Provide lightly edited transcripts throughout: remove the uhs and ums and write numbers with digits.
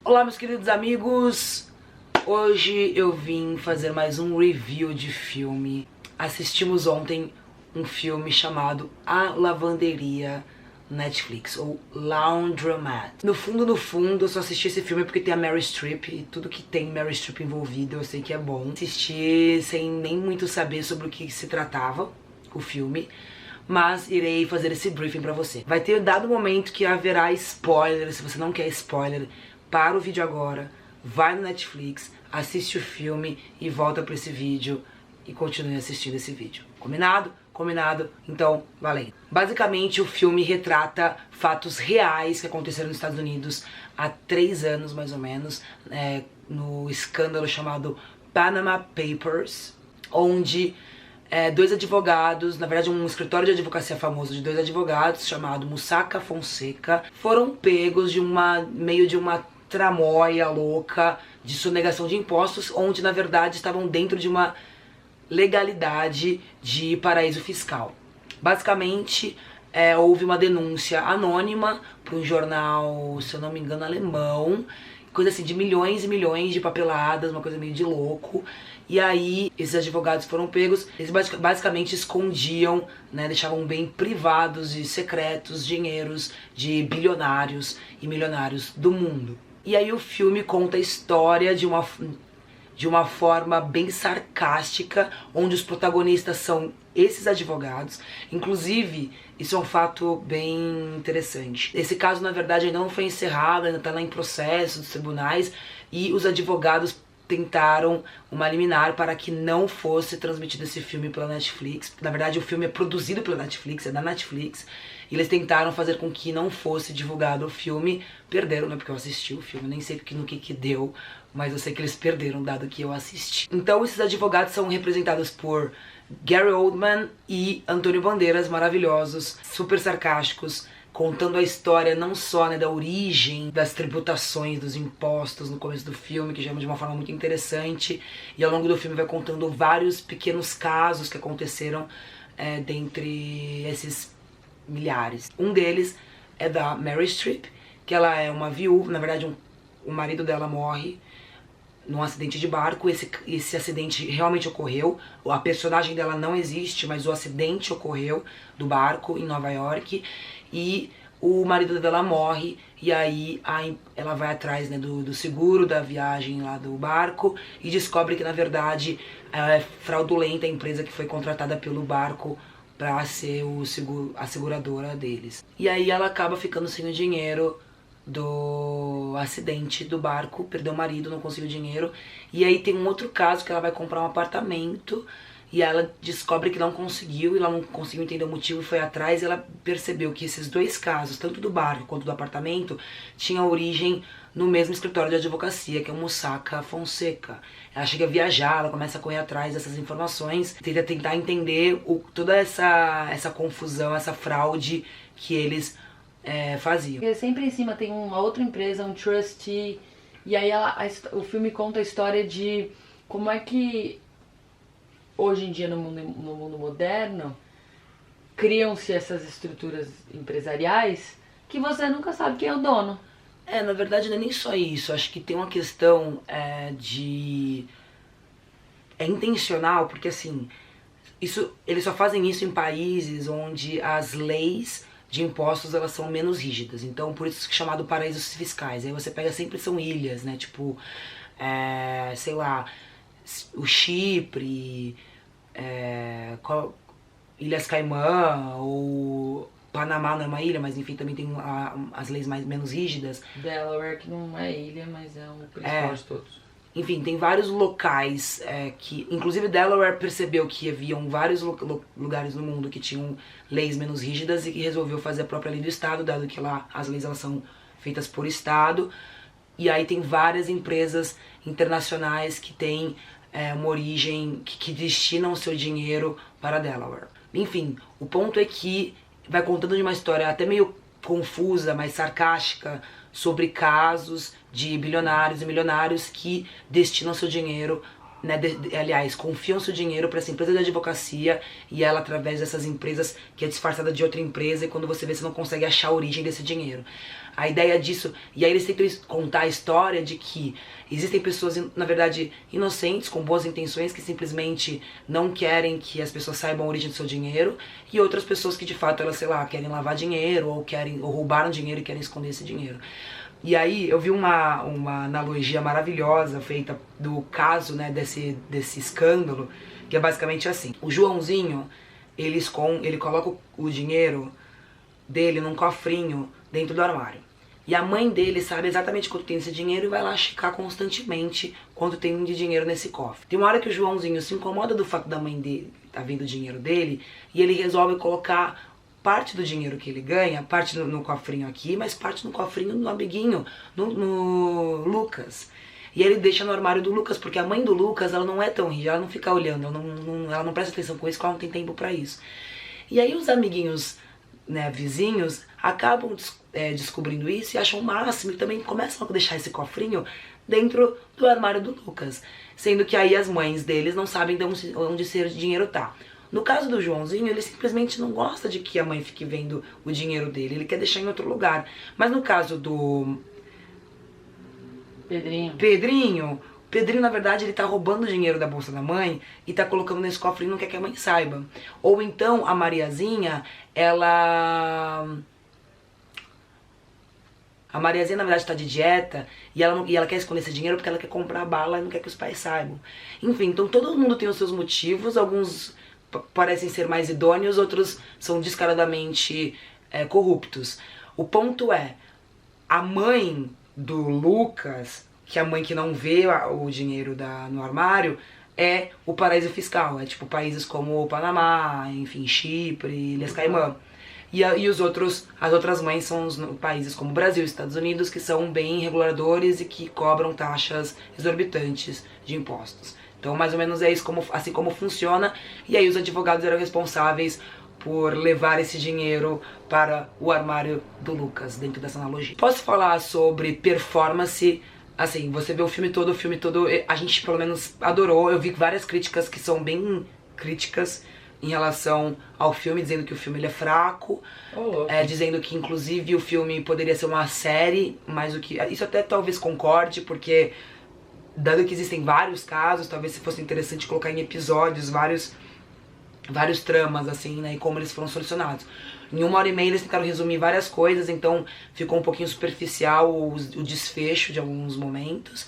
Olá, meus queridos amigos! Hoje eu vim fazer mais um review de filme. Assistimos ontem um filme chamado A Lavanderia Netflix, ou Laundromat. No fundo, eu só assisti esse filme porque tem a Meryl Streep, e tudo que tem Meryl Streep envolvido eu sei que é bom. Assisti sem nem muito saber sobre o que se tratava o filme, mas irei fazer esse briefing pra você. Vai ter dado momento que haverá spoiler. Se você não quer spoiler, para o vídeo agora, vai no Netflix, assiste o filme e volta pra esse vídeo e continue assistindo esse vídeo. Combinado? Combinado? Então, valendo. Basicamente, o filme retrata fatos reais que aconteceram nos Estados Unidos há 3 anos, mais ou menos, no escândalo chamado Panama Papers, onde dois advogados, na verdade um escritório de advocacia famoso de 2 advogados, chamado Mossack Fonseca, foram pegos de meio de uma tramóia louca de sonegação de impostos, onde na verdade estavam dentro de uma legalidade de paraíso fiscal. Basicamente, houve uma denúncia anônima para um jornal, se eu não me engano, alemão, coisa assim de milhões e milhões de papeladas, uma coisa meio de louco. E aí, esses advogados foram pegos, eles basicamente escondiam, né, deixavam bem privados e secretos dinheiros de bilionários e milionários do mundo. E aí o filme conta a história de uma forma bem sarcástica, onde os protagonistas são esses advogados. Inclusive, isso é um fato bem interessante. Esse caso, na verdade, ainda não foi encerrado, ainda está lá em processo dos tribunais, e os advogados tentaram uma liminar para que não fosse transmitido esse filme pela Netflix. Na verdade, o filme é produzido pela Netflix, é da Netflix, e eles tentaram fazer com que não fosse divulgado o filme. Perderam, né, porque eu assisti o filme, nem sei no que deu, mas eu sei que eles perderam, dado que eu assisti. Então, esses advogados são representados por Gary Oldman e Antônio Bandeiras, maravilhosos, super sarcásticos, contando a história não só, né, da origem das tributações, dos impostos no começo do filme, que já é de uma forma muito interessante, e ao longo do filme vai contando vários pequenos casos que aconteceram dentre esses milhares. Um deles é da Meryl Streep, que ela é uma viúva, na verdade o marido dela morre num acidente de barco. Esse acidente realmente ocorreu, a personagem dela não existe, mas o acidente ocorreu do barco em Nova York, e o marido dela morre, e aí ela vai atrás, né, do seguro da viagem lá do barco, e descobre que na verdade é fraudulenta a empresa que foi contratada pelo barco pra ser a seguradora deles. E aí ela acaba ficando sem o dinheiro do acidente do barco, perdeu o marido, não conseguiu dinheiro. E aí tem um outro caso que ela vai comprar um apartamento e ela descobre que não conseguiu, e ela não conseguiu entender o motivo, e foi atrás, e ela percebeu que esses 2 casos, tanto do barco quanto do apartamento, tinham origem no mesmo escritório de advocacia, que é o Mossack Fonseca. Ela chega a viajar, ela começa a correr atrás dessas informações, tenta tentar entender toda essa confusão, essa fraude que eles faziam. Porque sempre em cima tem uma outra empresa, um trustee, e aí o filme conta a história de como é que hoje em dia no mundo moderno criam-se essas estruturas empresariais que você nunca sabe quem é o dono. Na verdade não é nem só isso, acho que tem uma questão é intencional, porque assim, eles só fazem isso em países onde as leis de impostos elas são menos rígidas, então por isso que é chamado paraísos fiscais. Aí você pega, sempre são ilhas, né, tipo, sei lá, o Chipre, Ilhas Caimã, ou Panamá não é uma ilha, mas enfim, também tem as leis menos rígidas. Delaware, que não é ilha, mas é um principal de todos. Enfim, tem vários locais que... Inclusive Delaware percebeu que haviam vários lugares no mundo que tinham leis menos rígidas, e que resolveu fazer a própria lei do estado, dado que lá as leis elas são feitas por estado. E aí tem várias empresas internacionais que têm uma origem, que destinam o seu dinheiro para Delaware. Enfim, o ponto é que vai contando de uma história até meio confusa, mas sarcástica, sobre casos de bilionários e milionários que destinam seu dinheiro né, aliás, confiam seu dinheiro para essa empresa de advocacia e ela, através dessas empresas, que é disfarçada de outra empresa, e quando você vê, você não consegue achar a origem desse dinheiro. A ideia disso, e aí eles tentam contar a história de que existem pessoas, na verdade, inocentes, com boas intenções, que simplesmente não querem que as pessoas saibam a origem do seu dinheiro, e outras pessoas que de fato, elas, sei lá, querem lavar dinheiro, ou roubaram dinheiro e querem esconder esse dinheiro. E aí eu vi uma analogia maravilhosa feita do caso, né, desse escândalo, que é basicamente assim. O Joãozinho, ele coloca o dinheiro dele num cofrinho dentro do armário. E a mãe dele sabe exatamente quanto tem esse dinheiro e vai lá checar constantemente quanto tem de dinheiro nesse cofre. Tem uma hora que o Joãozinho se incomoda do fato da mãe dele tá vendo o dinheiro dele, e ele resolve colocar parte do dinheiro que ele ganha, parte no cofrinho aqui, mas parte no cofrinho no amiguinho, no Lucas. E ele deixa no armário do Lucas, porque a mãe do Lucas, ela não é tão rígida, ela não fica olhando, ela não presta atenção com isso, porque ela não tem tempo pra isso. E aí os amiguinhos, né, vizinhos, acabam descobrindo isso e acham o máximo, e também começam a deixar esse cofrinho dentro do armário do Lucas. Sendo que aí as mães deles não sabem de onde esse dinheiro tá. No caso do Joãozinho, ele simplesmente não gosta de que a mãe fique vendo o dinheiro dele, ele quer deixar em outro lugar. Mas no caso do Pedrinho, na verdade, ele tá roubando o dinheiro da bolsa da mãe e tá colocando nesse cofre e não quer que a mãe saiba. Ou então, a Mariazinha, A Mariazinha, na verdade, tá de dieta e ela quer esconder esse dinheiro porque ela quer comprar bala e não quer que os pais saibam. Enfim, então todo mundo tem os seus motivos, alguns parecem ser mais idôneos, outros são descaradamente corruptos. O ponto é, a mãe do Lucas, que é a mãe que não vê o dinheiro no armário, é o paraíso fiscal. É tipo países como o Panamá, enfim, Chipre, Ilhas Caimã. E as outras mães são os países como o Brasil e Estados Unidos, que são bem reguladores e que cobram taxas exorbitantes de impostos. Então, mais ou menos é isso, assim como funciona. E aí os advogados eram responsáveis por levar esse dinheiro para o armário do Lucas, dentro dessa analogia. Posso falar sobre performance? Assim, você vê o filme todo, a gente pelo menos adorou. Eu vi várias críticas que são bem críticas em relação ao filme, dizendo que o filme ele é fraco, dizendo que inclusive o filme poderia ser uma série, mas isso até talvez concorde, porque dado que existem vários casos, talvez se fosse interessante colocar em episódios vários tramas, assim, né, e como eles foram solucionados. Em 1h30 eles tentaram resumir várias coisas, então ficou um pouquinho superficial o desfecho de alguns momentos.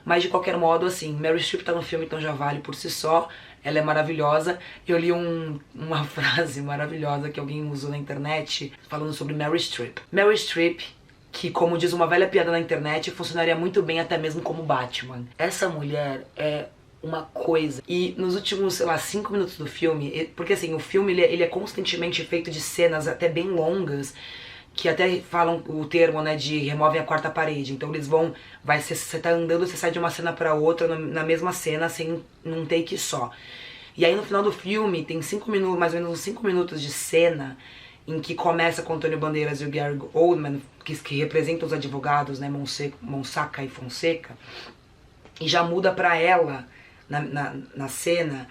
Mas de qualquer modo, assim, Meryl Streep tá no filme, então já vale por si só. Ela é maravilhosa. Eu li uma frase maravilhosa que alguém usou na internet falando sobre Meryl Streep. Meryl Streep, que, como diz uma velha piada na internet, funcionaria muito bem até mesmo como Batman. Essa mulher é uma coisa. E nos últimos, sei lá, 5 minutos do filme, porque assim, o filme ele é constantemente feito de cenas até bem longas, que até falam o termo, né, de removem a quarta parede. Então eles você tá andando, você sai de uma cena pra outra na mesma cena, sem num take só. E aí no final do filme tem 5 minutos, mais ou menos uns 5 minutos de cena, em que começa com o Antônio Bandeiras e o Gary Oldman, que representam os advogados, né, Monsaka e Fonseca, e já muda pra ela na cena,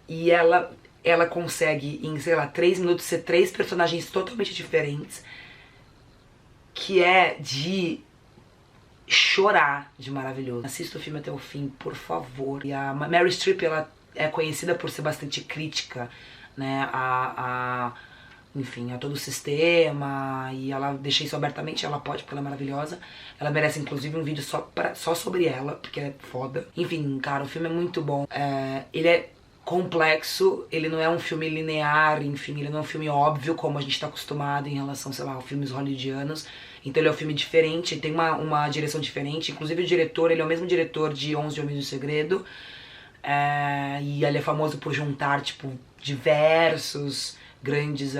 e ela consegue, em, sei lá, 3 minutos, ser 3 personagens totalmente diferentes, que é de chorar de maravilhoso. Assista o filme até o fim, por favor. E a Meryl Streep, ela é conhecida por ser bastante crítica, né, enfim, a todo o sistema, e ela deixa isso abertamente, ela pode, porque ela é maravilhosa. Ela merece, inclusive, um vídeo só sobre ela, porque é foda. Enfim, cara, o filme é muito bom. Ele é complexo, ele não é um filme linear, enfim, ele não é um filme óbvio, como a gente tá acostumado em relação, sei lá, a filmes hollywoodianos. Então ele é um filme diferente, tem uma direção diferente. Inclusive o diretor, ele é o mesmo diretor de 11 Homens do Segredo. E ele é famoso por juntar, tipo, diversos grandes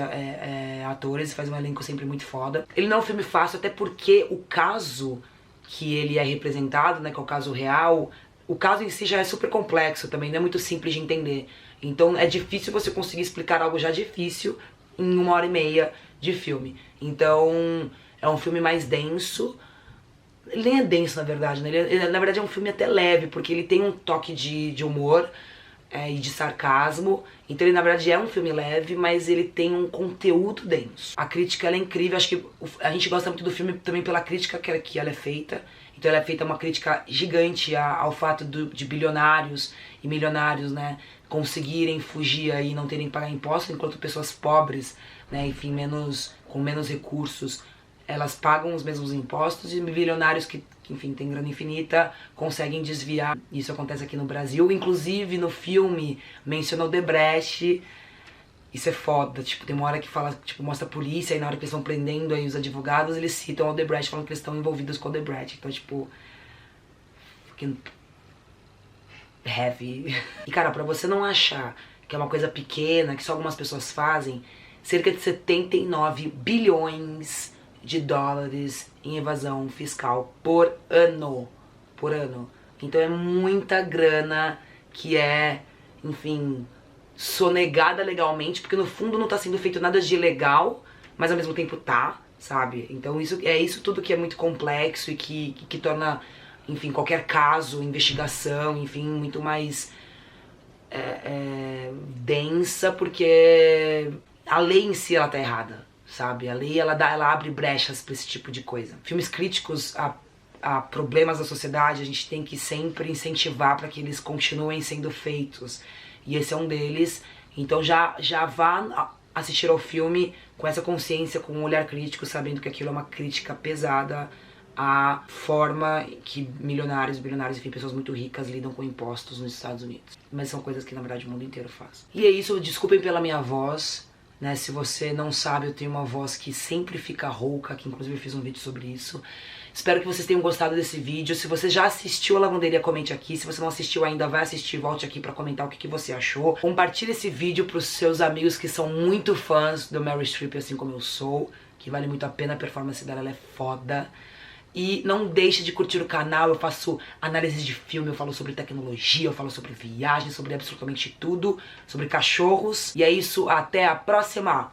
atores, faz um elenco sempre muito foda. Ele não é um filme fácil, até porque o caso que ele é representado, né, que é o caso real, o caso em si já é super complexo também, não é muito simples de entender. Então é difícil você conseguir explicar algo já difícil em 1h30 de filme. Então é um filme mais denso, Ele nem é denso, na verdade, né? Na verdade é um filme até leve, porque ele tem um toque de humor e de sarcasmo. Então ele, na verdade, é um filme leve, mas ele tem um conteúdo denso. A crítica, ela é incrível. Acho que a gente gosta muito do filme também pela crítica que ela é feita. Então ela é feita uma crítica gigante ao fato de bilionários e milionários, né, conseguirem fugir aí e não terem que pagar impostos, enquanto pessoas pobres, né, enfim, com menos recursos, elas pagam os mesmos impostos, e bilionários que enfim, tem grana infinita, conseguem desviar. Isso acontece aqui no Brasil. Inclusive, no filme, menciona o Odebrecht. Isso é foda. Tipo, tem uma hora que fala, tipo, mostra a polícia, e na hora que eles estão prendendo aí os advogados, eles citam o Odebrecht, falando que eles estão envolvidos com o Odebrecht. Então, tipo, fucking heavy. E, cara, pra você não achar que é uma coisa pequena, que só algumas pessoas fazem, cerca de 79 bilhões de dólares em evasão fiscal por ano. Por ano. Então é muita grana que é, enfim, sonegada legalmente, porque no fundo não tá sendo feito nada de ilegal, mas ao mesmo tempo tá, sabe? Então isso tudo que é muito complexo e que torna, enfim, qualquer caso, investigação, enfim, muito mais densa, porque a lei em si, ela tá errada, sabe? A lei, ela abre brechas pra esse tipo de coisa. Filmes críticos a problemas da sociedade, a gente tem que sempre incentivar para que eles continuem sendo feitos. E esse é um deles. Então já vá assistir ao filme com essa consciência, com um olhar crítico, sabendo que aquilo é uma crítica pesada à forma que milionários, bilionários, enfim, pessoas muito ricas lidam com impostos nos Estados Unidos. Mas são coisas que, na verdade, o mundo inteiro faz. E é isso, desculpem pela minha voz, né? Se você não sabe, eu tenho uma voz que sempre fica rouca, que inclusive eu fiz um vídeo sobre isso. Espero que vocês tenham gostado desse vídeo. Se você já assistiu a Lavanderia, comente aqui. Se você não assistiu ainda, vai assistir, volte aqui pra comentar o que você achou. Compartilhe esse vídeo pros seus amigos que são muito fãs do Meryl Streep, assim como eu sou, que vale muito a pena, a performance dela, ela é foda. E não deixe de curtir o canal, eu faço análises de filme, eu falo sobre tecnologia, eu falo sobre viagem, sobre absolutamente tudo, sobre cachorros. E é isso, até a próxima!